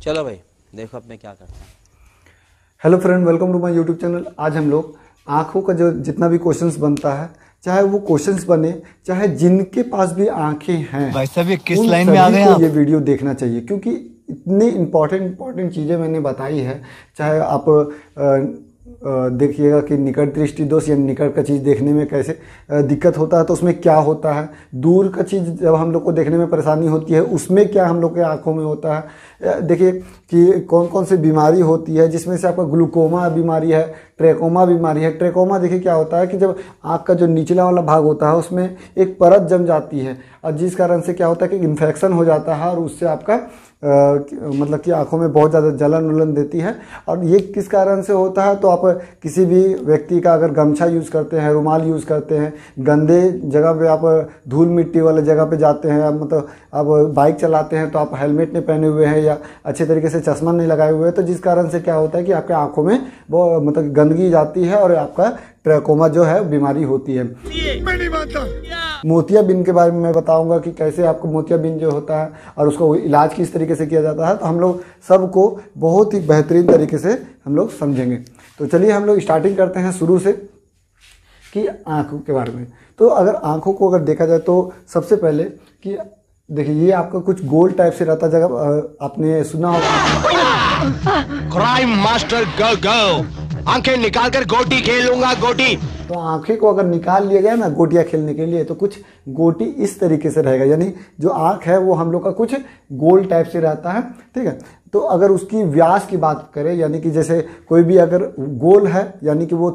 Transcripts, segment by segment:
चलो भाई देखो अब मैं क्या करता हूँ। Hello friend, welcome to my YouTube channel. आज हम लोग आँखों का जो जितना भी क्वेश्चंस बनता है, चाहे वो क्वेश्चंस बने, चाहे जिनके पास भी आंखें हैं, भाई साहब ये किस उन लाइन में आ सभी गए को आप? ये वीडियो देखना चाहिए, क्योंकि इतनी इंपॉर्टेंट चीज़ें मैंने बताई है। चाहे आप देखिएगा कि निकट दृष्टि दोष या निकट का चीज़ देखने में कैसे दिक्कत होता है तो उसमें क्या होता है, दूर का चीज़ जब हम लोग को देखने में परेशानी होती है उसमें क्या हम लोग के आँखों में होता है। देखिए कि कौन कौन सी बीमारी होती है, जिसमें से आपका ग्लूकोमा बीमारी है, ट्रेकोमा बीमारी है। ट्रेकोमा देखिए क्या होता है कि जब आँख का जो निचला वाला भाग होता है उसमें एक परत जम जाती है और जिस कारण से क्या होता है कि इन्फेक्शन हो जाता है और उससे आपका मतलब कि आंखों में बहुत ज़्यादा जलन उलन देती है। और ये किस कारण से होता है, तो आप किसी भी व्यक्ति का अगर गमछा यूज़ करते हैं, रुमाल यूज़ करते हैं, गंदे जगह पे आप धूल मिट्टी वाले जगह पे जाते हैं, मतलब आप बाइक चलाते हैं तो आप हेलमेट नहीं पहने हुए हैं या अच्छे तरीके से चश्मा नहीं लगाए हुए हैं, तो जिस कारण से क्या होता है कि आपके आँखों में वो मतलब गंदगी जाती है और आपका ट्रैकोमा जो है बीमारी होती है। मैं नहीं मानता। मोतियाबिंद के बारे में मैं बताऊंगा कि कैसे आपको मोतियाबिंद जो होता है और उसको इलाज किस तरीके से किया जाता है, तो हम लोग सबको बहुत ही बेहतरीन तरीके से हम लोग समझेंगे। तो चलिए हम लोग स्टार्टिंग करते हैं शुरू से कि आँखों के बारे में। तो अगर आँखों को अगर देखा जाए तो सबसे पहले कि देखिए ये आपका कुछ गोल टाइप से रहता है जगह, आपने सुना होगा क्राइम मास्टर गो गो, आंखें निकालकर गोटी खेलूंगा गोटी। तो आंखें को अगर निकाल लिया गया ना गोटियां खेलने के लिए, तो कुछ गोटी इस तरीके से रहेगा, यानी जो आंख है वो हम लोग का कुछ गोल टाइप से रहता है, ठीक है। तो अगर उसकी व्यास की बात करें, यानी कि जैसे कोई भी अगर गोल है यानी कि वो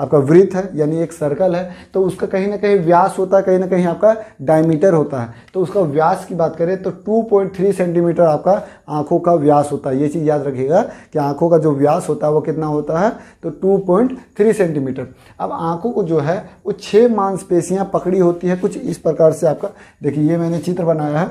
आपका वृत्त है यानी एक सर्कल है, तो उसका कहीं ना कहीं व्यास होता है, कहीं ना कहीं आपका डायमीटर होता है। तो उसका व्यास की बात करें तो 2.3 सेंटीमीटर आपका आंखों का व्यास होता है। ये चीज़ याद रखिएगा कि आंखों का जो व्यास होता है वो कितना होता है, तो 2.3 सेंटीमीटर। अब आंखों को जो है वो 6 मांसपेशियां पकड़ी होती है कुछ इस प्रकार से। आपका देखिए ये मैंने चित्र बनाया है,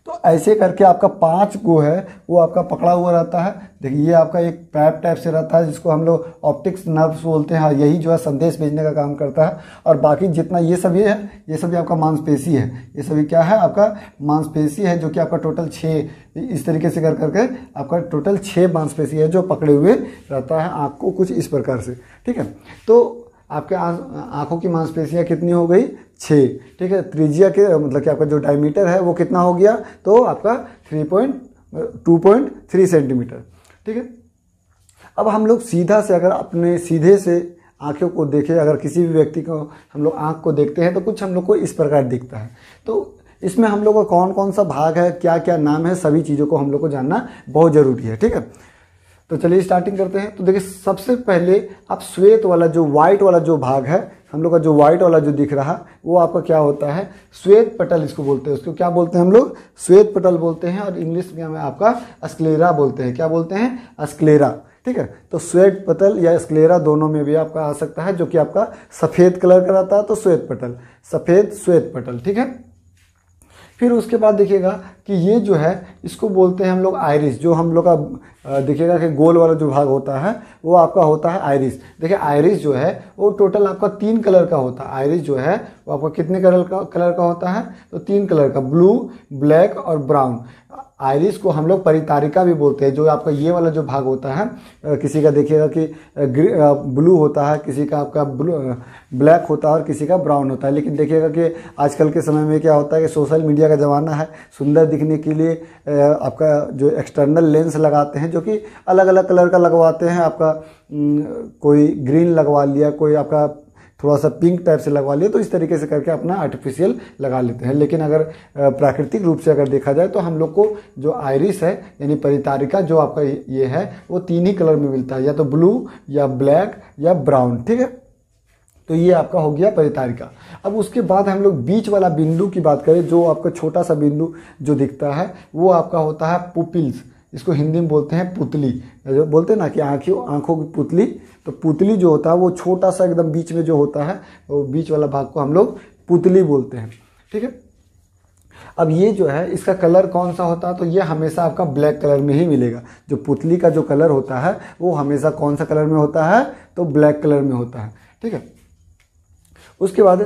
तो ऐसे करके आपका 5 गो है वो आपका पकड़ा हुआ रहता है। देखिए ये आपका एक पैप टाइप से रहता है जिसको हम लोग ऑप्टिक्स नर्व्स बोलते हैं, यही जो है संदेश भेजने का काम करता है। और बाकी जितना ये सभी है, ये सभी आपका मांसपेशी है, ये सभी क्या है आपका मांसपेशी है, जो कि आपका टोटल 6 इस तरीके से कर करके आपका टोटल 6 मांसपेशी है जो पकड़े हुए रहता है आँख को कुछ इस प्रकार से, ठीक है। तो आपके आंखों की मांसपेशियां कितनी हो गई, 6, ठीक है। त्रिज्या के मतलब कि आपका जो डायमीटर है वो कितना हो गया, तो आपका 2.3 सेंटीमीटर, ठीक है। अब हम लोग सीधा से अगर अपने सीधे से आंखों को देखें, अगर किसी भी व्यक्ति को हम लोग आंख को देखते हैं तो कुछ हम लोग को इस प्रकार दिखता है। तो इसमें हम लोग का कौन कौन सा भाग है, क्या क्या नाम है, सभी चीज़ों को हम लोग को जानना बहुत ज़रूरी है, ठीक है। तो चलिए स्टार्टिंग करते हैं। तो देखिए सबसे पहले आप श्वेत वाला जो व्हाइट वाला जो भाग है हम लोग का, जो व्हाइट वाला जो दिख रहा वो आपका क्या होता है, श्वेत पटल इसको बोलते हैं। उसको क्या बोलते हैं हम लोग, श्वेत पटल बोलते हैं, और इंग्लिश में आपका स्क्लेरा बोलते हैं। क्या बोलते हैं, स्क्लेरा, ठीक है। तो श्वेत पटल या स्क्लेरा दोनों में भी आपका आ सकता है, जो कि आपका सफ़ेद कलर का रहता है, तो श्वेत पटल, सफ़ेद श्वेत पटल, ठीक है। फिर उसके बाद देखिएगा कि ये जो है इसको बोलते हैं हम लोग आइरिस। जो हम लोग का देखिएगा कि गोल वाला जो भाग होता है वो आपका होता है आइरिस। देखिए आइरिस जो है वो टोटल आपका 3 कलर का होता है। आइरिस जो है वो आपका कितने कलर का होता है, तो 3 कलर का, ब्लू, ब्लैक और ब्राउन। आइरिस को हम लोग परितारिका भी बोलते हैं। जो आपका ये वाला जो भाग होता है, किसी का देखिएगा कि ब्लू होता है, किसी का आपका ब्लैक होता है और किसी का ब्राउन होता है। लेकिन देखिएगा कि आजकल के समय में क्या होता है कि सोशल मीडिया का ज़माना है, सुंदर दिखने के लिए आपका जो एक्सटर्नल लेंस लगाते हैं जो कि अलग अलग कलर का लगवाते हैं। आपका कोई ग्रीन लगवा लिया, कोई आपका थोड़ा सा पिंक टाइप से लगवा लिया, तो इस तरीके से करके अपना आर्टिफिशियल लगा लेते हैं। लेकिन अगर प्राकृतिक रूप से अगर देखा जाए तो हम लोग को जो आइरिस है यानी परितारिका जो आपका ये है वो 3 ही कलर में मिलता है, या तो ब्लू या ब्लैक या ब्राउन, ठीक है। तो ये आपका हो गया परितारिका। अब उसके बाद हम लोग बीच वाला बिंदु की बात करें, जो आपका छोटा सा बिंदु जो दिखता है वो आपका होता है पुपिल्स। इसको हिंदी में बोलते हैं पुतली, जो बोलते हैं ना कि आँखों की पुतली। तो पुतली जो होता है वो छोटा सा एकदम बीच में जो होता है, वो बीच वाला भाग को हम लोग पुतली बोलते हैं, ठीक है। अब ये जो है इसका कलर कौन सा होता है, तो ये हमेशा आपका ब्लैक कलर में ही मिलेगा। जो पुतली का जो कलर होता है वो हमेशा कौन सा कलर में होता है, तो ब्लैक कलर में होता है, ठीक है। उसके बाद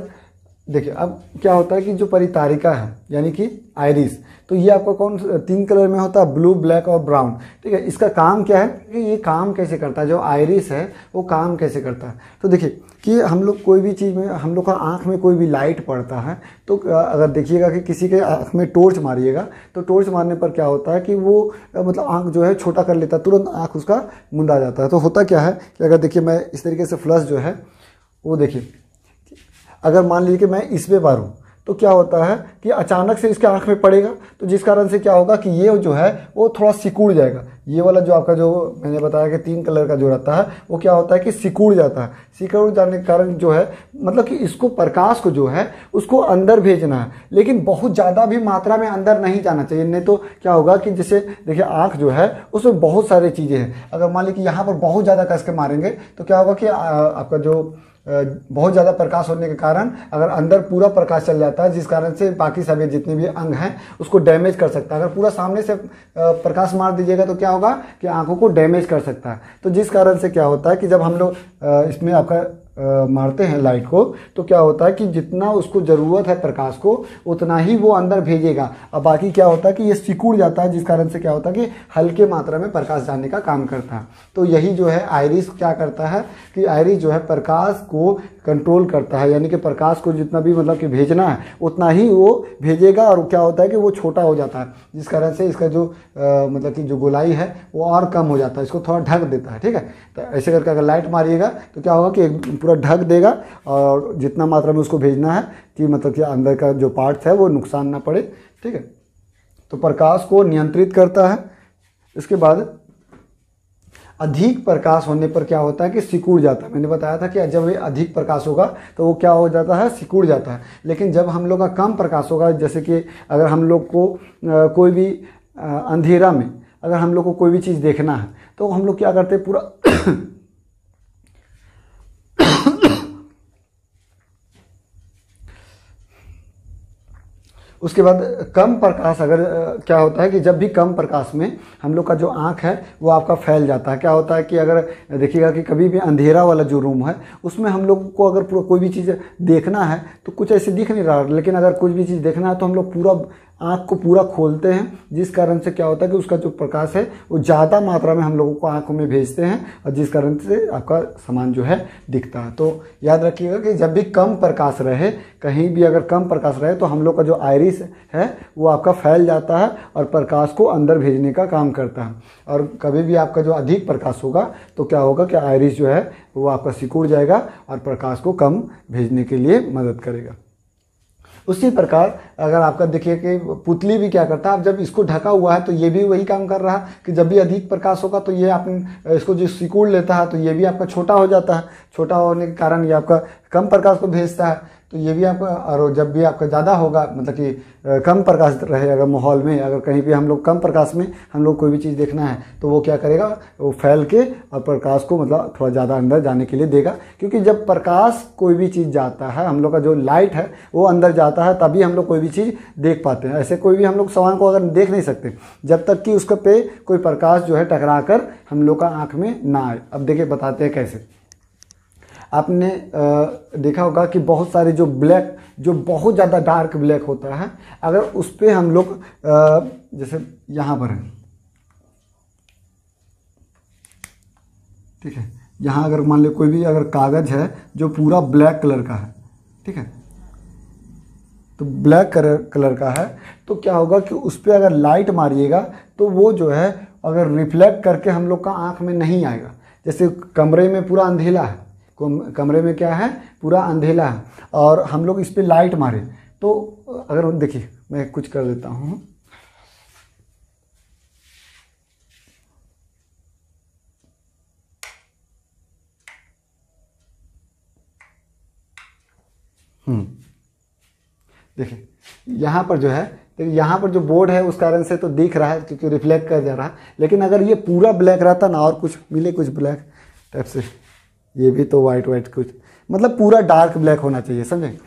देखिए अब क्या होता है कि जो परितारिका है यानी कि आइरिस, तो ये आपका कौन 3 कलर में होता है, ब्लू, ब्लैक और ब्राउन। ठीक है, इसका काम क्या है कि ये काम कैसे करता है, जो आइरिस है वो काम कैसे करता है। तो देखिए कि हम लोग कोई भी चीज़ में, हम लोग का आँख में कोई भी लाइट पड़ता है तो अगर देखिएगा कि किसी के आँख में टॉर्च मारिएगा तो टॉर्च मारने पर क्या होता है कि वो मतलब आँख जो है छोटा कर लेता है, तुरंत आँख उसका मुंदा जाता है। तो होता क्या है कि अगर देखिए मैं इस तरीके से फ्लश जो है वो देखिए, अगर मान लीजिए कि मैं इस पे मारूं तो क्या होता है कि अचानक से इसके आंख में पड़ेगा, तो जिस कारण से क्या होगा कि ये जो है वो थोड़ा सिकुड़ जाएगा। ये वाला जो आपका जो मैंने बताया कि 3 कलर का जो रहता है वो क्या होता है कि सिकुड़ जाता है। सिकुड़ जाने के कारण जो है मतलब कि इसको प्रकाश को जो है उसको अंदर भेजना है, लेकिन बहुत ज़्यादा भी मात्रा में अंदर नहीं जाना चाहिए, नहीं तो क्या होगा कि जैसे देखिए आँख जो है उसमें बहुत सारी चीज़ें हैं। अगर मान लीजिए कि यहाँ पर बहुत ज़्यादा कस के मारेंगे तो क्या होगा कि आपका जो बहुत ज़्यादा प्रकाश होने के कारण अगर अंदर पूरा प्रकाश चल जाता है, जिस कारण से बाकी सभी जितने भी अंग हैं उसको डैमेज कर सकता है। अगर पूरा सामने से प्रकाश मार दीजिएगा तो क्या होगा कि आंखों को डैमेज कर सकता है। तो जिस कारण से क्या होता है कि जब हम लोग इसमें आपका मारते हैं लाइट को तो क्या होता है कि जितना उसको ज़रूरत है प्रकाश को उतना ही वो अंदर भेजेगा, और बाकी क्या होता है कि ये सिकुड़ जाता है, जिस कारण से क्या होता है कि हल्के मात्रा में प्रकाश जाने का काम करता है। तो यही जो है आइरिस क्या करता है कि आइरिस जो है प्रकाश को कंट्रोल करता है, यानी कि प्रकाश को जितना भी मतलब कि भेजना है उतना ही वो भेजेगा, और क्या होता है कि वो छोटा हो जाता है, जिस कारण से इसका जो मतलब कि जो गोलाई है वो और कम हो जाता है, इसको थोड़ा ढक देता है। ठीक है, तो ऐसे करके अगर लाइट मारिएगा तो क्या होगा कि पूरा ढक देगा, और जितना मात्रा में उसको भेजना है कि मतलब कि अंदर का जो पार्ट्स है वो नुकसान ना पड़े। ठीक है, तो प्रकाश को नियंत्रित करता है। इसके बाद अधिक प्रकाश होने पर क्या होता है कि सिकुड़ जाता है। मैंने बताया था कि जब ये अधिक प्रकाश होगा तो वो क्या हो जाता है, सिकुड़ जाता है। लेकिन जब हम लोग का कम प्रकाश होगा, जैसे कि अगर हम लोग को कोई भी अंधेरा में अगर हम लोग को कोई भी चीज़ देखना है तो हम लोग क्या करते हैं, पूरा उसके बाद कम प्रकाश अगर क्या होता है कि जब भी कम प्रकाश में हम लोग का जो आँख है वो आपका फैल जाता है। क्या होता है कि अगर देखिएगा कि कभी भी अंधेरा वाला जो रूम है उसमें हम लोग को अगर पूरा कोई भी चीज़ देखना है तो कुछ ऐसे दिख नहीं रहा, लेकिन अगर कुछ भी चीज़ देखना है तो हम लोग पूरा आँख को पूरा खोलते हैं, जिस कारण से क्या होता है कि उसका जो प्रकाश है वो ज़्यादा मात्रा में हम लोगों को आँखों में भेजते हैं, और जिस कारण से आपका सामान जो है दिखता है। तो याद रखिएगा कि जब भी कम प्रकाश रहे, कहीं भी अगर कम प्रकाश रहे तो हम लोग का जो आइरिस है वो आपका फैल जाता है और प्रकाश को अंदर भेजने का काम करता है। और कभी भी आपका जो अधिक प्रकाश होगा तो क्या होगा कि आइरिस जो है वो आपका सिकुड़ जाएगा और प्रकाश को कम भेजने के लिए मदद करेगा। उसी प्रकार अगर आपका देखिए कि पुतली भी क्या करता है, अब जब इसको ढका हुआ है तो ये भी वही काम कर रहा है कि जब भी अधिक प्रकाश होगा तो ये आप इसको जो सिकुड़ लेता है तो ये भी आपका छोटा हो जाता है। छोटा होने के कारण ये आपका कम प्रकाश को भेजता है, तो ये भी आपका, और जब भी आपका ज़्यादा होगा मतलब कि कम प्रकाश रहे अगर माहौल में, अगर कहीं भी हम लोग कम प्रकाश में हम लोग कोई भी चीज़ देखना है तो वो क्या करेगा, वो फैल के और प्रकाश को मतलब थोड़ा ज़्यादा अंदर जाने के लिए देगा। क्योंकि जब प्रकाश कोई भी चीज़ जाता है, हम लोग का जो लाइट है वो अंदर जाता है, तभी हम लोग कोई भी चीज़ देख पाते हैं। ऐसे कोई भी हम लोग सामान को अगर देख नहीं सकते जब तक कि उसके पे कोई प्रकाश जो है टकरा कर हम लोग का आँख में ना आए। अब देखिए बताते हैं कैसे। आपने देखा होगा कि बहुत सारे जो ब्लैक, जो बहुत ज़्यादा डार्क ब्लैक होता है, अगर उस पर हम लोग जैसे यहाँ पर है, ठीक है, यहाँ अगर मान लो कोई भी अगर कागज़ है जो पूरा ब्लैक कलर का है, ठीक है, तो ब्लैक कलर का है, तो क्या होगा कि उस पर अगर लाइट मारिएगा तो वो जो है अगर रिफ्लेक्ट करके हम लोग का आँख में नहीं आएगा। जैसे कमरे में पूरा अंधेला है, कमरे में क्या है पूरा अंधेला है, और हम लोग इस पर लाइट मारे तो अगर देखिए मैं कुछ कर देता हूँ, देखिए यहाँ पर जो है, तो यहाँ पर जो बोर्ड है उस कारण से तो दिख रहा है क्योंकि रिफ्लेक्ट कर जा रहा है, लेकिन अगर ये पूरा ब्लैक रहता ना और कुछ मिले कुछ ब्लैक टाइप से, ये भी तो वाइट वाइट कुछ, मतलब पूरा डार्क ब्लैक होना चाहिए, समझे।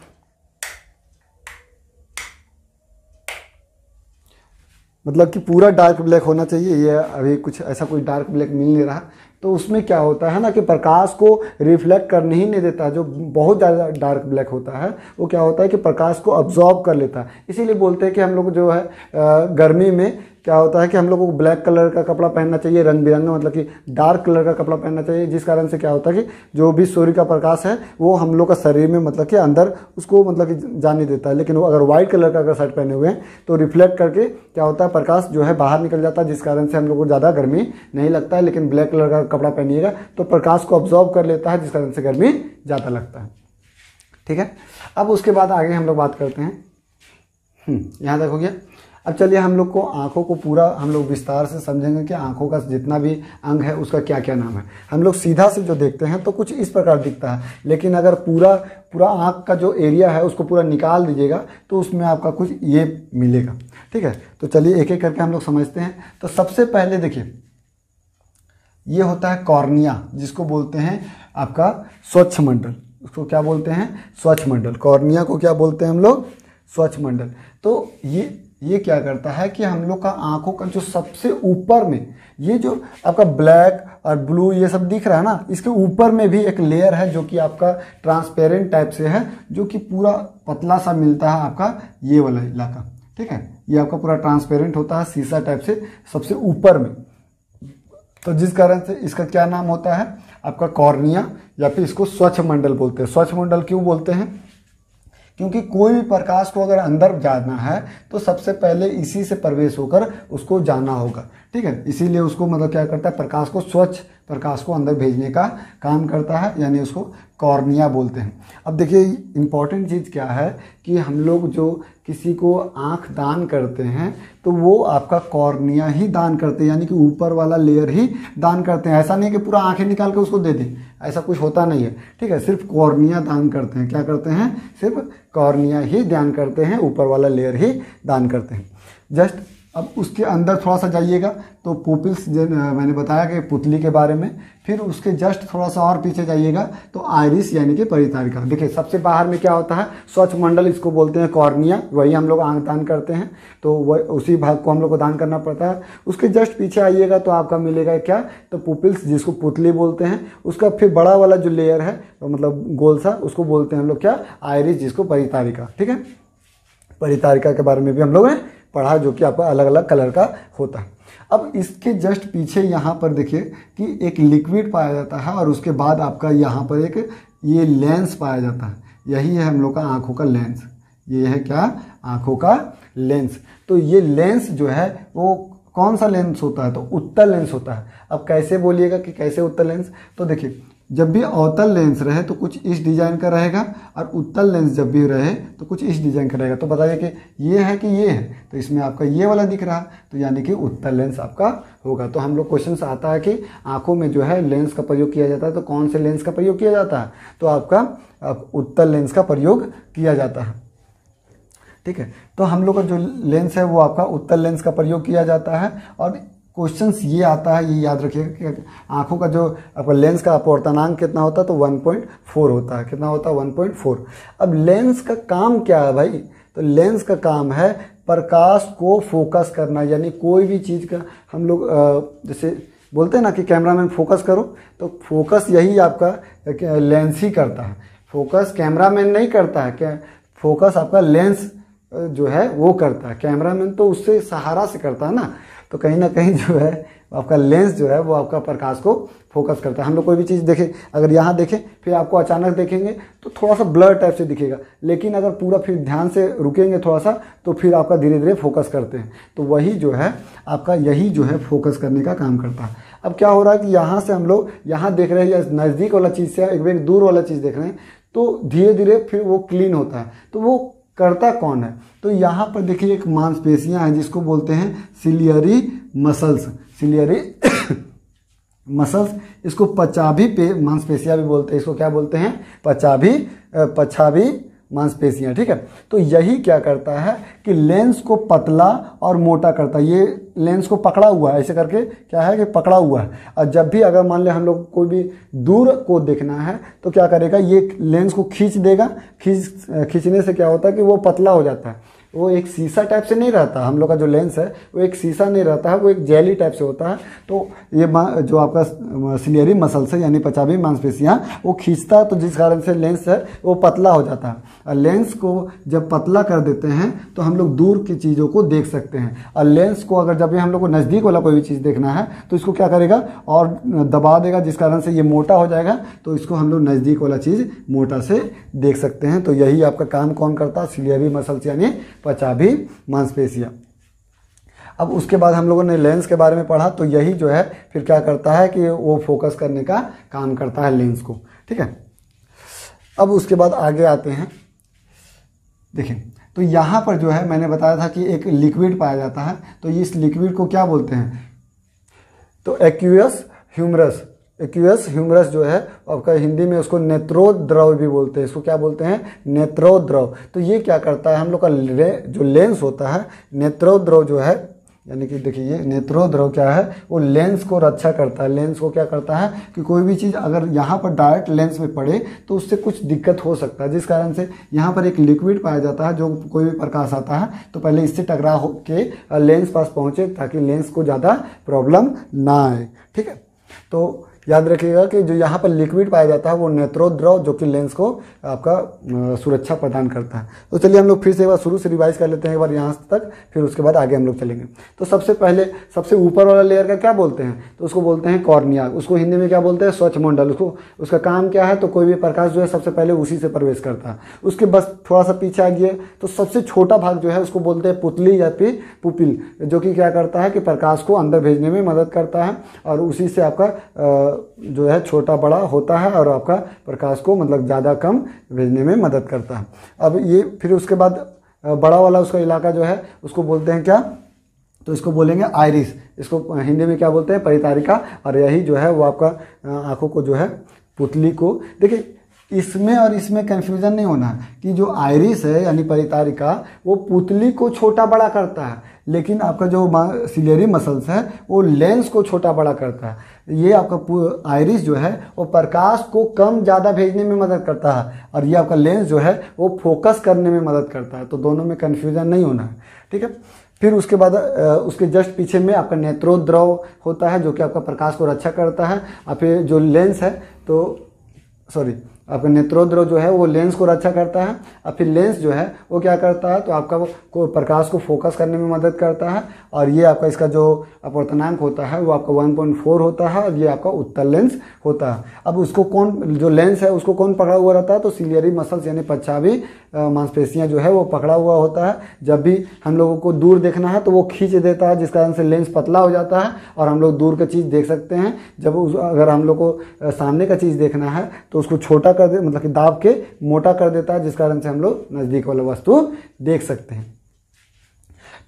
मतलब कि पूरा डार्क ब्लैक होना चाहिए। ये अभी कुछ ऐसा कोई डार्क ब्लैक मिल नहीं रहा, तो उसमें क्या होता है ना कि प्रकाश को रिफ्लेक्ट करने ही नहीं देता। जो बहुत ज़्यादा डार्क ब्लैक होता है वो क्या होता है कि प्रकाश को अब्जॉर्ब कर लेता है। इसीलिए बोलते हैं कि हम लोग जो है गर्मी में क्या होता है कि हम लोगों को ब्लैक कलर का कपड़ा पहनना चाहिए, रंग बिरंगा, मतलब कि डार्क कलर का कपड़ा पहनना चाहिए, जिस कारण से क्या होता है कि जो भी सूर्य का प्रकाश है वो हम लोग का शरीर में मतलब कि अंदर उसको मतलब कि जाने देता है। लेकिन वो अगर व्हाइट कलर का अगर शर्ट पहने हुए हैं तो रिफ्लेक्ट करके क्या होता है प्रकाश जो है बाहर निकल जाता है, जिस कारण से हम लोग को ज़्यादा गर्मी नहीं लगता है। लेकिन ब्लैक कलर का कपड़ा पहनिएगा तो प्रकाश को ऑब्जॉर्व कर लेता है, जिस कारण से गर्मी ज़्यादा लगता है। ठीक है, अब उसके बाद आगे हम लोग बात करते हैं। यहाँ तक हो गया। अब चलिए हम लोग को आँखों को पूरा हम लोग विस्तार से समझेंगे कि आँखों का जितना भी अंग है उसका क्या क्या नाम है। हम लोग सीधा से जो देखते हैं तो कुछ इस प्रकार दिखता है, लेकिन अगर पूरा आँख का जो एरिया है उसको पूरा निकाल दीजिएगा तो उसमें आपका कुछ ये मिलेगा। ठीक है, तो चलिए एक एक करके हम लोग समझते हैं। तो सबसे पहले देखिए, ये होता है कॉर्निया, जिसको बोलते हैं आपका स्वच्छ मंडल। उसको क्या बोलते हैं? स्वच्छ मंडल। कॉर्निया को क्या बोलते हैं हम लोग? स्वच्छ मंडल। तो ये क्या करता है कि हम लोग का आंखों का जो सबसे ऊपर में ये जो आपका ब्लैक और ब्लू ये सब दिख रहा है ना, इसके ऊपर में भी एक लेयर है जो कि आपका ट्रांसपेरेंट टाइप से है, जो कि पूरा पतला सा मिलता है आपका ये वाला इलाका। ठीक है, ये आपका पूरा ट्रांसपेरेंट होता है शीशा टाइप से सबसे ऊपर में। तो जिस कारण से इसका क्या नाम होता है आपका कॉर्निया, या फिर इसको स्वच्छ मंडल बोलते हैं। स्वच्छ मंडल क्यों बोलते हैं? क्योंकि कोई भी प्रकाश को अगर अंदर जाना है तो सबसे पहले इसी से प्रवेश होकर उसको जाना होगा। ठीक है, इसीलिए उसको मतलब क्या करता है, प्रकाश को स्वच्छ प्रकाश को अंदर भेजने का काम करता है, यानी उसको कॉर्निया बोलते हैं। अब देखिए इम्पॉर्टेंट चीज़ क्या है कि हम लोग जो किसी को आंख दान करते हैं तो वो आपका कॉर्निया ही दान करते हैं, यानी कि ऊपर वाला लेयर ही दान करते हैं। ऐसा नहीं कि पूरा आंखें निकाल के उसको दे दें, ऐसा कुछ होता नहीं है। ठीक है, सिर्फ कॉर्निया दान करते हैं। क्या करते हैं? सिर्फ कॉर्निया ही दान करते हैं, ऊपर वाला लेयर ही दान करते हैं। जस्ट अब उसके अंदर थोड़ा सा जाइएगा तो पुपिल्स, मैंने बताया कि पुतली के बारे में। फिर उसके जस्ट थोड़ा सा और पीछे जाइएगा तो आइरिस यानी कि परितारिका। देखिए सबसे बाहर में क्या होता है? स्वच्छ मंडल, इसको बोलते हैं कॉर्निया, वही हम लोग आंख दान करते हैं, तो वह उसी भाग को हम लोग को दान करना पड़ता है। उसके जस्ट पीछे आइएगा तो आपका मिलेगा क्या? तो पुपिल्स, जिसको पुतली बोलते हैं। उसका फिर बड़ा वाला जो लेयर है मतलब गोल सा, उसको बोलते हैं हम लोग क्या? आइरिस, जिसको परितारिका। ठीक है, परितारिका के बारे में भी हम लोग ने पढ़ा, जो कि आपका अलग अलग कलर का होता है। अब इसके जस्ट पीछे यहाँ पर देखिए कि एक लिक्विड पाया जाता है और उसके बाद आपका यहाँ पर एक ये लेंस पाया जाता है। यही है हम लोग का आँखों का लेंस। ये है क्या? आँखों का लेंस। तो ये लेंस जो है वो कौन सा लेंस होता है? तो उत्तल लेंस होता है। अब कैसे बोलिएगा कि कैसे उत्तल लेंस? तो देखिए जब भी अवतल लेंस रहे तो कुछ इस डिजाइन का रहेगा, और उत्तल लेंस जब भी रहे तो कुछ इस डिजाइन का रहेगा। तो बताइए कि ये है कि ये है? तो इसमें आपका ये वाला दिख रहा, तो यानी कि उत्तल लेंस आपका होगा। तो हम लोग क्वेश्चन आता है कि आंखों में जो है लेंस का प्रयोग किया जाता है, तो कौन से लेंस का प्रयोग किया जाता है? तो आपका उत्तल लेंस का प्रयोग किया जाता है। ठीक है, तो हम लोग का जो लेंस है वो आपका उत्तल लेंस का प्रयोग किया जाता है। और क्वेश्चंस ये आता है, ये याद रखिएगा कि आंखों का जो आपका लेंस का अपवर्तनांक कितना होता है? तो 1.4 होता है। कितना होता है? 1.4। अब लेंस का काम क्या है भाई? तो लेंस का काम है प्रकाश को फोकस करना, यानी कोई भी चीज़ का हम लोग जैसे बोलते हैं ना कि कैमरामैन फोकस करो, तो फोकस यही आपका लेंस ही करता है। फोकस कैमरामैन नहीं करता है, क्या फोकस आपका लेंस जो है वो करता है। कैमरामैन तो उससे सहारा से करता है ना, तो कहीं ना कहीं जो है आपका लेंस जो है वो आपका प्रकाश को फोकस करता है। हम लोग कोई भी चीज़ देखें, अगर यहाँ देखें फिर आपको अचानक देखेंगे तो थोड़ा सा ब्लर टाइप से दिखेगा, लेकिन अगर पूरा फिर ध्यान से रुकेंगे थोड़ा सा तो फिर आपका धीरे धीरे फोकस करते हैं। तो वही जो है आपका यही जो है फोकस करने का काम करता है। अब क्या हो रहा है कि यहाँ से हम लोग यहाँ देख रहे हैं या नज़दीक वाला चीज़ से एक दूर वाला चीज़ देख रहे हैं, तो धीरे धीरे फिर वो क्लीन होता है। तो वो करता कौन है? तो यहाँ पर देखिए एक मांसपेशियां हैं जिसको बोलते हैं सिलियरी मसल्स। सिलियरी मसल्स, इसको पचाभी पे मांसपेशियां भी बोलते हैं। इसको क्या बोलते हैं? पछाभी मांसपेशियां। ठीक है, तो यही क्या करता है कि लेंस को पतला और मोटा करता है। ये लेंस को पकड़ा हुआ है, ऐसे करके क्या है कि पकड़ा हुआ है। और जब भी अगर मान ले हम लोग कोई भी दूर को देखना है तो क्या करेगा? ये लेंस को खींच देगा। खींचने से क्या होता है कि वो पतला हो जाता है। वो एक शीशा टाइप से नहीं रहता, हम लोग का जो लेंस है वो एक शीशा नहीं रहता है, वो एक जेली टाइप से होता है। तो ये जो आपका सिलियरी मसल्स है यानी पचावी मांसपेशियाँ वो खींचता है, तो जिस कारण से लेंस है वो पतला हो जाता है। और लेंस को जब पतला कर देते हैं तो हम लोग दूर की चीज़ों को देख सकते हैं। और लेंस को अगर जब भी हम लोग को नज़दीक वाला कोई भी चीज़ देखना है तो इसको क्या करेगा और दबा देगा, जिस कारण से ये मोटा हो जाएगा, तो इसको हम लोग नज़दीक वाला चीज़ मोटा से देख सकते हैं। तो यही आपका काम कौन करता है? सिलियरी मसल्स यानी पचाभी मांसपेशियाँ। अब उसके बाद हम लोगों ने लेंस के बारे में पढ़ा, तो यही जो है फिर क्या करता है कि वो फोकस करने का काम करता है लेंस को, ठीक है। अब उसके बाद आगे आते हैं, देखिए तो यहाँ पर जो है मैंने बताया था कि एक लिक्विड पाया जाता है, तो इस लिक्विड को क्या बोलते हैं? तो एक्वियस ह्यूमरस। एक्वियस ह्यूमरस जो है आपका हिंदी में उसको नेत्रोद्रव भी बोलते हैं। इसको क्या बोलते हैं? नेत्रोद्रव। तो ये क्या करता है, हम लोग का जो लेंस होता है, नेत्रोद्रव जो है यानी कि देखिए ये नेत्रोद्रव क्या है, वो लेंस को रक्षा करता है। लेंस को क्या करता है कि कोई भी चीज़ अगर यहाँ पर डायरेक्ट लेंस में पड़े तो उससे कुछ दिक्कत हो सकता है, जिस कारण से यहाँ पर एक लिक्विड पाया जाता है, जो कोई भी प्रकाश आता है तो पहले इससे टकरा के लेंस पास पहुँचे ताकि लेंस को ज़्यादा प्रॉब्लम ना आए, ठीक है। तो याद रखिएगा कि जो यहाँ पर लिक्विड पाया जाता है वो नेत्रोद्रव, जो कि लेंस को आपका सुरक्षा प्रदान करता है। तो चलिए हम लोग फिर से एक बार शुरू से रिवाइज कर लेते हैं एक बार यहाँ तक, फिर उसके बाद आगे हम लोग चलेंगे। तो सबसे पहले सबसे ऊपर वाला लेयर का क्या बोलते हैं? तो उसको बोलते हैं कॉर्निया। उसको हिंदी में क्या बोलते हैं? स्वच्छमंडल। उसका काम क्या है? तो कोई भी प्रकाश जो है सबसे पहले उसी से प्रवेश करता है। उसके बस थोड़ा सा पीछे आ गया तो सबसे छोटा भाग जो है उसको बोलते हैं पुतली या फिर पुपिल, जो कि क्या करता है कि प्रकाश को अंदर भेजने में मदद करता है, और उसी से आपका जो है छोटा बड़ा होता है और आपका प्रकाश को मतलब ज़्यादा कम भेजने में मदद करता है। अब ये फिर उसके बाद बड़ा वाला उसका इलाका जो है उसको बोलते हैं क्या? तो इसको बोलेंगे आइरिस। इसको हिंदी में क्या बोलते हैं? परितारिका। और यही जो है वो आपका आँखों को जो है पुतली को, देखिए इसमें और इसमें कंफ्यूजन नहीं होना कि जो आइरिस है यानी परितारिका वो पुतली को छोटा बड़ा करता है, लेकिन आपका जो सिलियरी मसल्स है वो लेंस को छोटा बड़ा करता है। ये आपका आइरिस जो है वो प्रकाश को कम ज़्यादा भेजने में मदद करता है, और ये आपका लेंस जो है वो फोकस करने में मदद करता है। तो दोनों में कन्फ्यूजन नहीं होना है, ठीक है। फिर उसके बाद उसके जस्ट पीछे में आपका नेत्रोद्रव होता है, जो कि आपका प्रकाश को रक्षा करता है। और फिर जो लेंस है तो आपका नेत्रोद्रव जो है वो लेंस को रक्षा करता है, और फिर लेंस जो है वो क्या करता है? तो आपका को प्रकाश को फोकस करने में मदद करता है। और ये आपका इसका जो अपवर्तनांक होता है वो आपका 1.4 होता है, और ये आपका उत्तल लेंस होता है। अब उसको कौन, जो लेंस है उसको कौन पकड़ा हुआ रहता है? तो सिलियरी मसल्स यानी पचावी मांसपेशियाँ जो है वो पकड़ा हुआ होता है। जब भी हम लोगों को दूर देखना है तो वो खींच देता है, जिस कारण से लेंस पतला हो जाता है और हम लोग दूर की चीज़ देख सकते हैं। जब अगर हम लोग को सामने का चीज़ देखना है तो उसको छोटा कर दे, मतलब कि दाब के मोटा कर देता है, जिस कारण से हम लोग नज़दीक वाला वस्तु देख सकते हैं।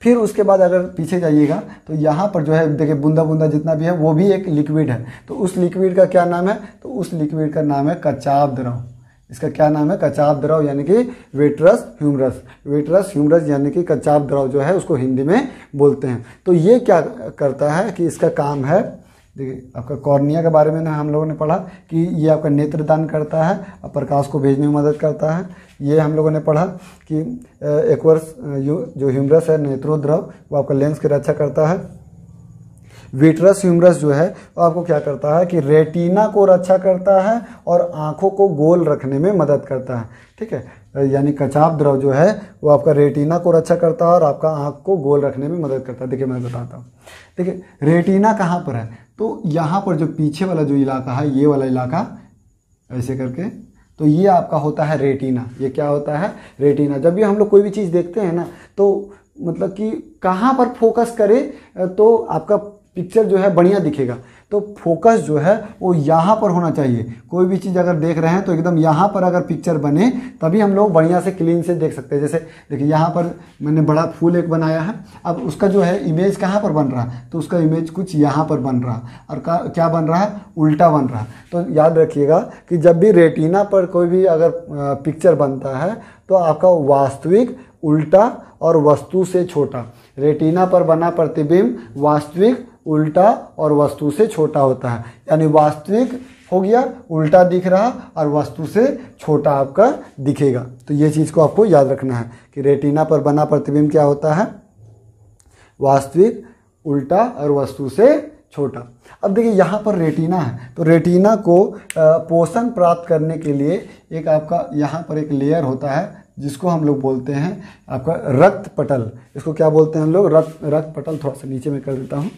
फिर उसके बाद अगर पीछे जाइएगा तो यहाँ पर जो है देखिए बूंदा बूंदा जितना भी है वो भी एक लिक्विड है। तो उस लिक्विड का क्या नाम है? तो उस लिक्विड का नाम है कचाव द्रव। इसका क्या नाम है? कचाव द्रव यानी कि वेट्रस ह्यूमरस। वेट्रस ह्यूमरस यानी कि कचाव द्रव जो है उसको हिंदी में बोलते हैं। तो ये क्या करता है कि इसका काम है, देखिए आपका कॉर्निया के बारे में ना हम लोगों ने पढ़ा कि ये आपका नेत्रदान करता है और प्रकाश को भेजने में मदद करता है। ये हम लोगों ने पढ़ा कि एक्वस जो ह्यूमरस है नेत्रोद्रव वो आपका लेंस की रक्षा करता है। विट्रस ह्यूमरस जो है वो आपको क्या करता है कि रेटिना को रक्षा करता है और आँखों को गोल रखने में मदद करता है, ठीक है। यानी कचाव द्रव जो है वो आपका रेटिना को रक्षा करता है और आपका आँख को गोल रखने में मदद करता है। देखिए मैं बताता हूँ, देखिए रेटिना कहाँ पर है? तो यहाँ पर जो पीछे वाला जो इलाका है, ये वाला इलाका ऐसे करके, तो ये आपका होता है रेटिना। ये क्या होता है? रेटिना। जब भी हम लोग कोई भी चीज़ देखते हैं ना तो मतलब कि कहाँ पर फोकस करें तो आपका पिक्चर जो है बढ़िया दिखेगा। तो फोकस जो है वो यहाँ पर होना चाहिए। कोई भी चीज़ अगर देख रहे हैं तो एकदम यहाँ पर अगर पिक्चर बने तभी हम लोग बढ़िया से क्लीन से देख सकते हैं। जैसे देखिए यहाँ पर मैंने बड़ा फूल एक बनाया है, अब उसका जो है इमेज कहाँ पर बन रहा है? तो उसका इमेज कुछ यहाँ पर बन रहा है, और क्या बन रहा है? उल्टा बन रहा है। तो याद रखिएगा कि जब भी रेटिना पर कोई भी अगर पिक्चर बनता है तो आपका वास्तविक उल्टा और वस्तु से छोटा, रेटिना पर बना प्रतिबिंब वास्तविक उल्टा और वस्तु से छोटा होता है। यानी वास्तविक हो गया, उल्टा दिख रहा और वस्तु से छोटा आपका दिखेगा। तो ये चीज़ को आपको याद रखना है कि रेटिना पर बना प्रतिबिंब क्या होता है, वास्तविक, उल्टा और वस्तु से छोटा। अब देखिए यहाँ पर रेटिना है, तो रेटिना को पोषण प्राप्त करने के लिए एक आपका यहाँ पर एक लेयर होता है जिसको हम लोग बोलते हैं आपका रक्त पटल। इसको क्या बोलते हैं हम लोग, रक्त पटल। थोड़ा सा नीचे में कर देता हूँ।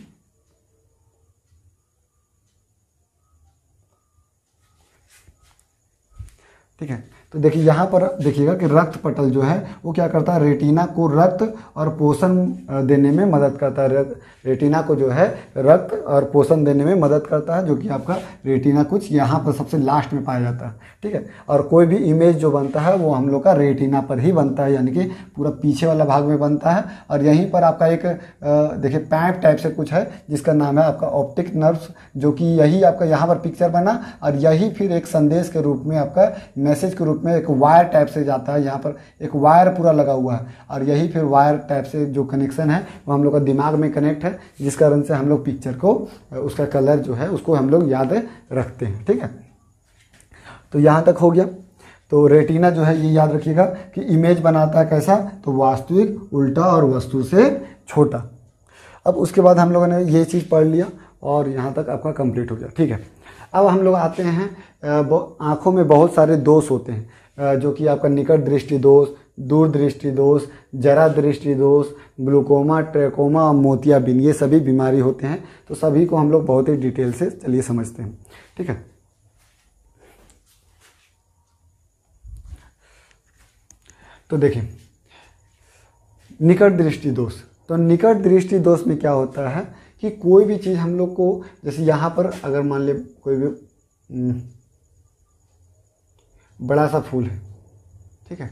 ठीक है, तो देखिए यहाँ पर देखिएगा कि रक्त पटल जो है वो क्या करता है, रेटिना को रक्त और पोषण देने में मदद करता है। रेटिना को जो है रक्त और पोषण देने में मदद करता है, जो कि आपका रेटिना कुछ यहाँ पर सबसे लास्ट में पाया जाता है। ठीक है, और कोई भी इमेज जो बनता है वो हम लोग का रेटिना पर ही बनता है, यानी कि पूरा पीछे वाला भाग में बनता है। और यहीं पर आपका एक देखिए पैप टाइप से कुछ है जिसका नाम है आपका ऑप्टिक नर्व्स, जो कि यही आपका यहाँ पर पिक्चर बना और यही फिर एक संदेश के रूप में आपका मैसेज के रूप में एक वायर टाइप से जाता है। यहाँ पर एक वायर पूरा लगा हुआ है और यही फिर वायर टाइप से जो कनेक्शन है वो हम लोग का दिमाग में कनेक्ट है, जिस कारण से हम लोग पिक्चर को उसका कलर जो है उसको हम लोग याद रखते हैं। ठीक है, तो यहाँ तक हो गया। तो रेटिना जो है ये याद रखिएगा कि इमेज बनाता है कैसा, तो वास्तविक, उल्टा और वस्तु से छोटा। अब उसके बाद हम लोगों ने ये चीज़ पढ़ लिया और यहाँ तक आपका कंप्लीट हो गया। ठीक है, अब हम लोग आते हैं आँखों में बहुत सारे दोष होते हैं, जो कि आपका निकट दृष्टि दोष, दूर दृष्टि दोष, जरा दृष्टि दोष, ग्लूकोमा, ट्रैकोमा और मोतियाबिंद, ये सभी बीमारी होते हैं। तो सभी को हम लोग बहुत ही डिटेल से चलिए समझते हैं। ठीक है, तो देखिए निकट दृष्टि दोष। तो निकट दृष्टि दोष में क्या होता है कि कोई भी चीज़ हम लोग को, जैसे यहाँ पर अगर मान ले कोई भी बड़ा सा फूल है, ठीक है,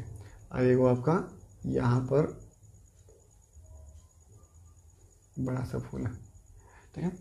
और एगो आपका यहाँ पर बड़ा सा फूल है, ठीक है।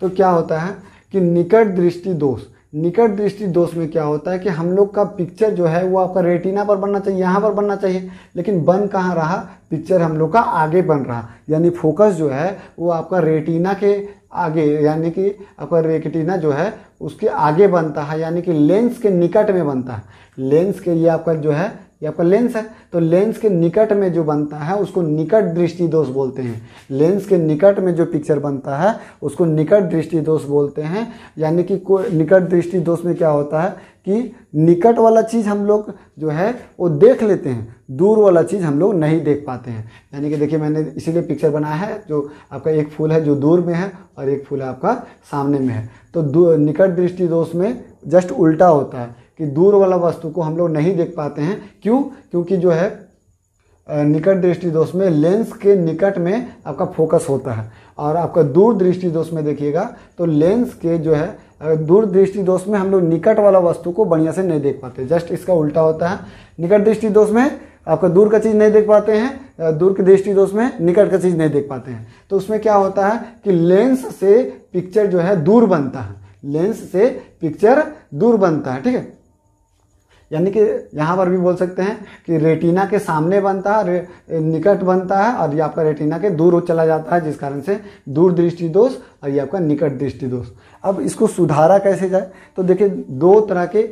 तो क्या होता है कि निकट दृष्टि दोष, निकट दृष्टि दोष में क्या होता है कि हम लोग का पिक्चर जो है वो आपका रेटिना पर बनना चाहिए, यहाँ पर बनना चाहिए, लेकिन बन कहाँ रहा, पिक्चर हम लोग का आगे बन रहा, यानी फोकस जो है वो आपका रेटिना के आगे, यानी कि आपका रेटिना जो है उसके आगे बनता है, यानी कि लेंस के निकट में बनता है। लेंस के ये आपका जो है ये आपका लेंस है, तो लेंस के निकट में जो बनता है उसको निकट दृष्टि दोष बोलते हैं। लेंस के निकट में जो पिक्चर बनता है उसको निकट दृष्टि दोष बोलते हैं। यानी कि निकट दृष्टि दोष में क्या होता है कि निकट वाला चीज़ हम लोग जो है वो देख लेते हैं, दूर वाला चीज़ हम लोग नहीं देख पाते हैं। यानी कि देखिए मैंने इसीलिए पिक्चर बनाया है, जो आपका एक फूल है जो दूर में है और एक फूल है आपका सामने में है। तो निकट दृष्टि दोष में जस्ट उल्टा होता है कि दूर वाला वस्तु को हम लोग नहीं देख पाते हैं। क्यों? क्योंकि जो है निकट दृष्टि दोष में लेंस के निकट में आपका फोकस होता है, और आपका दूर दृष्टि दोष में देखिएगा तो लेंस के जो है दूर दृष्टि दोष में हम लोग निकट वाला वस्तु को बढ़िया से नहीं देख पाते, जस्ट इसका उल्टा होता है। निकट दृष्टि दोष में आपका दूर का चीज़ नहीं देख पाते हैं, दूर के दृष्टि दोष में निकट का चीज़ नहीं देख पाते हैं। तो उसमें क्या होता है कि लेंस से पिक्चर जो है दूर बनता है, लेंस से पिक्चर दूर बनता है, ठीक है। यानी कि यहाँ पर भी बोल सकते हैं कि रेटिना के सामने बनता है, निकट बनता है, और ये आपका रेटिना के दूर चला जाता है, जिस कारण से दूर दृष्टि दोष और ये आपका निकट दृष्टि दोष। अब इसको सुधारा कैसे जाए, तो देखिए दो तरह के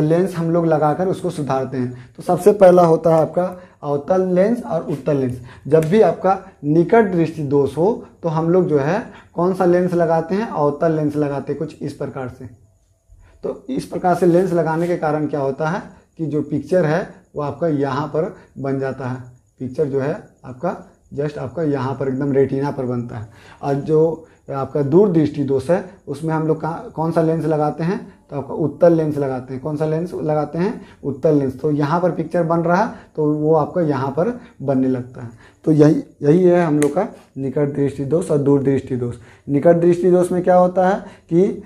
लेंस हम लोग लगाकर उसको सुधारते हैं। तो सबसे पहला होता है आपका अवतल लेंस और उत्तल लेंस। जब भी आपका निकट दृष्टि दोष हो तो हम लोग जो है कौन सा लेंस लगाते हैं, अवतल लेंस लगाते हैं, कुछ इस प्रकार से। तो इस प्रकार से लेंस लगाने के कारण क्या होता है कि जो पिक्चर है वो आपका यहाँ पर बन जाता है, पिक्चर जो है आपका जस्ट आपका यहाँ पर एकदम रेटिना पर बनता है। और जो आपका दूर दृष्टि दोष है उसमें हम लोग कौन सा लेंस लगाते हैं, तो आपका उत्तल लेंस लगाते हैं। कौन सा लेंस लगाते हैं, उत्तल लेंस। तो यहाँ पर पिक्चर बन रहा है तो वो आपका यहाँ पर बनने लगता है। तो यही है हम लोग का निकट दृष्टि दोष और दूर दृष्टि दोष। निकट दृष्टि दोष में क्या होता है कि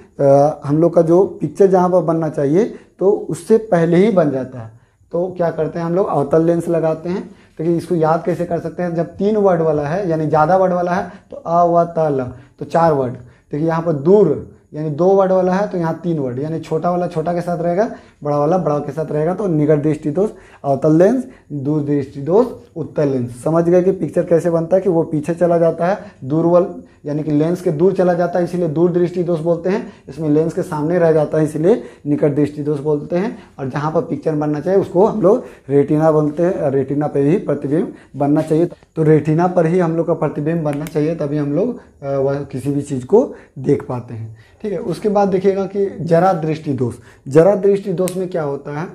हम लोग का जो पिक्चर जहाँ पर बनना चाहिए तो उससे पहले ही बन जाता है। तो क्या करते हैं हम लोग अवतल लेंस लगाते हैं। तो इसको याद कैसे कर सकते हैं, जब 3 वर्ड वाला है यानी ज़्यादा वर्ड वाला है तो अ व त ल, तो 4 वर्ड। देखिए यहाँ पर दूर, यानी 2 वर्ड वाला है तो यहाँ 3 वर्ड, यानी छोटा वाला छोटा के साथ रहेगा, बड़ा वाला बड़ा के साथ रहेगा। तो निकट दृष्टि दोष अवतल लेंस, दूर दृष्टि दोष उत्तल लेंस। समझ गए कि पिक्चर कैसे बनता है कि वो पीछे चला जाता है, दूरवल यानी कि लेंस के दूर चला जाता है इसीलिए दूर दृष्टि दोष बोलते हैं। इसमें लेंस के सामने रह जाता है इसलिए निकट दृष्टि दोष बोलते हैं। और जहाँ पर पिक्चर बनना चाहिए उसको हम लोग रेटिना बोलते हैं, रेटिना पर ही प्रतिबिंब बनना चाहिए। तो रेटिना पर ही हम लोग का प्रतिबिंब बनना चाहिए, तभी हम लोग वह किसी भी चीज़ को देख पाते हैं। ठीक है, उसके बाद देखिएगा कि जरा दृष्टि दोष। जरा दृष्टि दोष में क्या होता है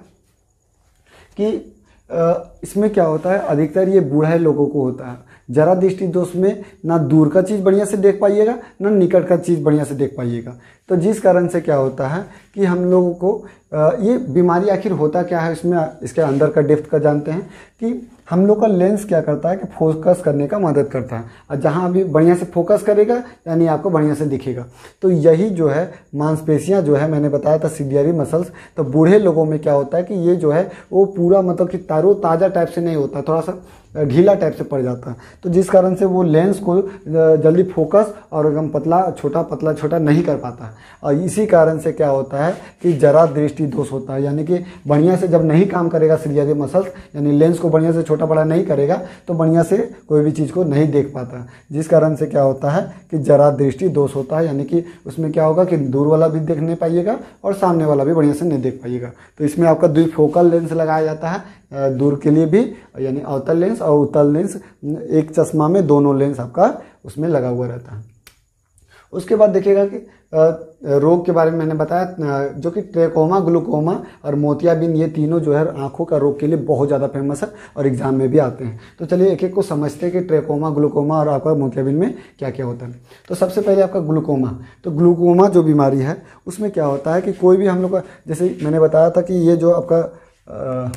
कि इसमें क्या होता है, अधिकतर ये बूढ़े लोगों को होता है। जरा दृष्टि दोष में ना दूर का चीज़ बढ़िया से देख पाइएगा, ना निकट का चीज़ बढ़िया से देख पाइएगा। तो जिस कारण से क्या होता है कि हम लोगों को ये बीमारी आखिर होता क्या है, इसमें इसके अंदर का डेप्थ का जानते हैं कि हम लोग का लेंस क्या करता है कि फोकस करने का मदद करता है, और जहाँ भी बढ़िया से फोकस करेगा यानी आपको बढ़िया से दिखेगा। तो यही जो है मांसपेशियाँ जो है, मैंने बताया था सीलियरी मसल्स, तो बूढ़े लोगों में क्या होता है कि ये जो है वो पूरा मतलब कि ताज़ा टाइप से नहीं होता, थोड़ा सा ढीला टाइप से पड़ जाता है। तो जिस कारण से वो लेंस को जल्दी फोकस और एकदम पतला छोटा नहीं कर पाता है। और इसी कारण से क्या होता है कि जरा दृष्टि दोष होता है, यानी कि बढ़िया से जब नहीं काम करेगा सीलियरी मसल्स, यानी लेंस को बढ़िया से छोटा बड़ा नहीं करेगा तो बढ़िया से कोई भी चीज़ को नहीं देख पाता। जिस कारण से क्या होता है कि जरा दृष्टि दोष होता है, यानी कि उसमें क्या होगा कि दूर वाला भी देख नहीं पाइएगा और सामने वाला भी बढ़िया से नहीं देख पाइएगा। तो इसमें आपका द्विफोकल लेंस लगाया जाता है दूर के लिए भी, यानी अवतल लेंस और उत्तल लेंस, एक चश्मा में दोनों लेंस आपका उसमें लगा हुआ रहता है। उसके बाद देखिएगा कि रोग के बारे में मैंने बताया, जो कि ट्रेकोमा, ग्लूकोमा और मोतियाबिंद, ये तीनों जो है आंखों का रोग के लिए बहुत ज़्यादा फेमस है और एग्जाम में भी आते हैं। तो चलिए एक एक को समझते हैं कि ट्रेकोमा, ग्लूकोमा और आपका मोतियाबिंद में क्या क्या होता है। तो सबसे पहले आपका ग्लूकोमा। तो ग्लूकोमा जो बीमारी है उसमें क्या होता है कि कोई भी हम लोग का, जैसे मैंने बताया था कि ये जो आपका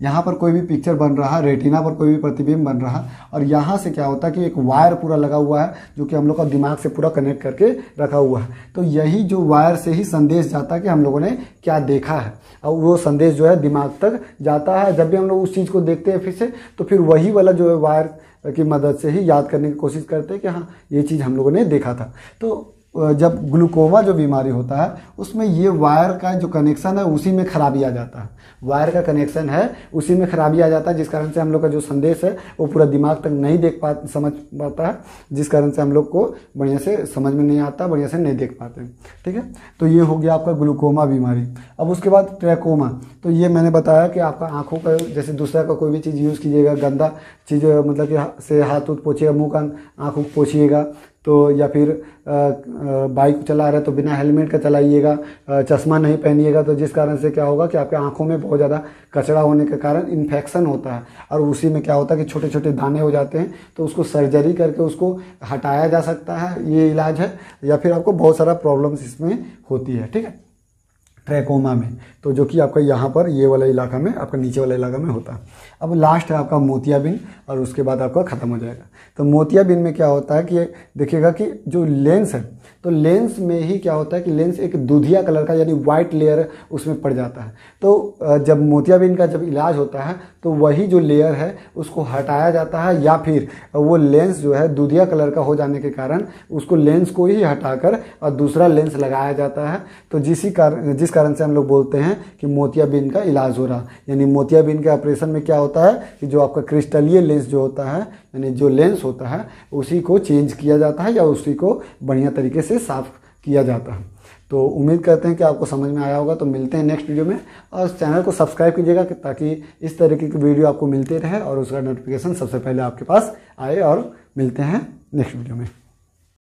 यहाँ पर कोई भी पिक्चर बन रहा है, रेटिना पर कोई भी प्रतिबिंब बन रहा है, और यहाँ से क्या होता है कि एक वायर पूरा लगा हुआ है जो कि हम लोग का दिमाग से पूरा कनेक्ट करके रखा हुआ है। तो यही जो वायर से ही संदेश जाता है कि हम लोगों ने क्या देखा है, और वो संदेश जो है दिमाग तक जाता है। जब भी हम लोग उस चीज़ को देखते हैं फिर से, तो फिर वही वाला जो है वायर की मदद से ही याद करने की कोशिश करते हैं कि हाँ ये चीज़ हम लोगों ने देखा था। तो जब ग्लूकोमा जो बीमारी होता है उसमें ये वायर का जो कनेक्शन है उसी में खराबी आ जाता है, वायर का कनेक्शन है उसी में खराबी आ जाता है, जिस कारण से हम लोग का जो संदेश है वो पूरा दिमाग तक नहीं समझ पाता है, जिस कारण से हम लोग को बढ़िया से समझ में नहीं आता, बढ़िया से नहीं देख पाते। ठीक है, तो ये हो गया आपका ग्लूकोमा बीमारी। अब उसके बाद ट्रैकोमा। तो ये मैंने बताया कि आपका आँखों का, जैसे दूसरा का कोई भी चीज़ यूज़ कीजिएगा, गंदा चीज़ मतलब कि से हाथ उठ पोछिएगा, मुँह का आँखों को पोछिएगा, तो या फिर बाइक चला रहे तो बिना हेलमेट का चलाइएगा, चश्मा नहीं पहनिएगा, तो जिस कारण से क्या होगा कि आपके आंखों में बहुत ज़्यादा कचरा होने के कारण इन्फेक्शन होता है, और उसी में क्या होता है कि छोटे छोटे दाने हो जाते हैं। तो उसको सर्जरी करके उसको हटाया जा सकता है, ये इलाज है, या फिर आपको बहुत सारा प्रॉब्लम्स इसमें होती है। ठीक है, ट्रैकोमा में, तो जो कि आपका यहाँ पर ये वाला इलाका में, आपका नीचे वाला इलाका में होता है। अब लास्ट है आपका मोतियाबिंद, और उसके बाद आपका ख़त्म हो जाएगा। तो मोतियाबिंद में क्या होता है कि देखिएगा कि जो लेंस है, तो लेंस में ही क्या होता है कि लेंस एक दूधिया कलर का यानी वाइट लेयर उसमें पड़ जाता है। तो जब मोतियाबिंद का जब इलाज होता है तो वही जो लेयर है उसको हटाया जाता है, या फिर वो लेंस जो है दूधिया कलर का हो जाने के कारण उसको लेंस को ही हटाकर और दूसरा लेंस लगाया जाता है। तो जिस कारण से हम लोग बोलते हैं कि मोतियाबिंद का इलाज हो रहा, यानी मोतियाबिंद के ऑपरेशन में क्या होता है कि जो आपका क्रिस्टलीय लेंस जो होता है, यानी जो लेंस होता है उसी को चेंज किया जाता है या उसी को बढ़िया तरीके से साफ किया जाता है। तो उम्मीद करते हैं कि आपको समझ में आया होगा। तो मिलते हैं नेक्स्ट वीडियो में, और चैनल को सब्सक्राइब कीजिएगा ताकि इस तरीके की वीडियो आपको मिलते रहे और उसका नोटिफिकेशन सबसे पहले आपके पास आए। और मिलते हैं नेक्स्ट वीडियो में।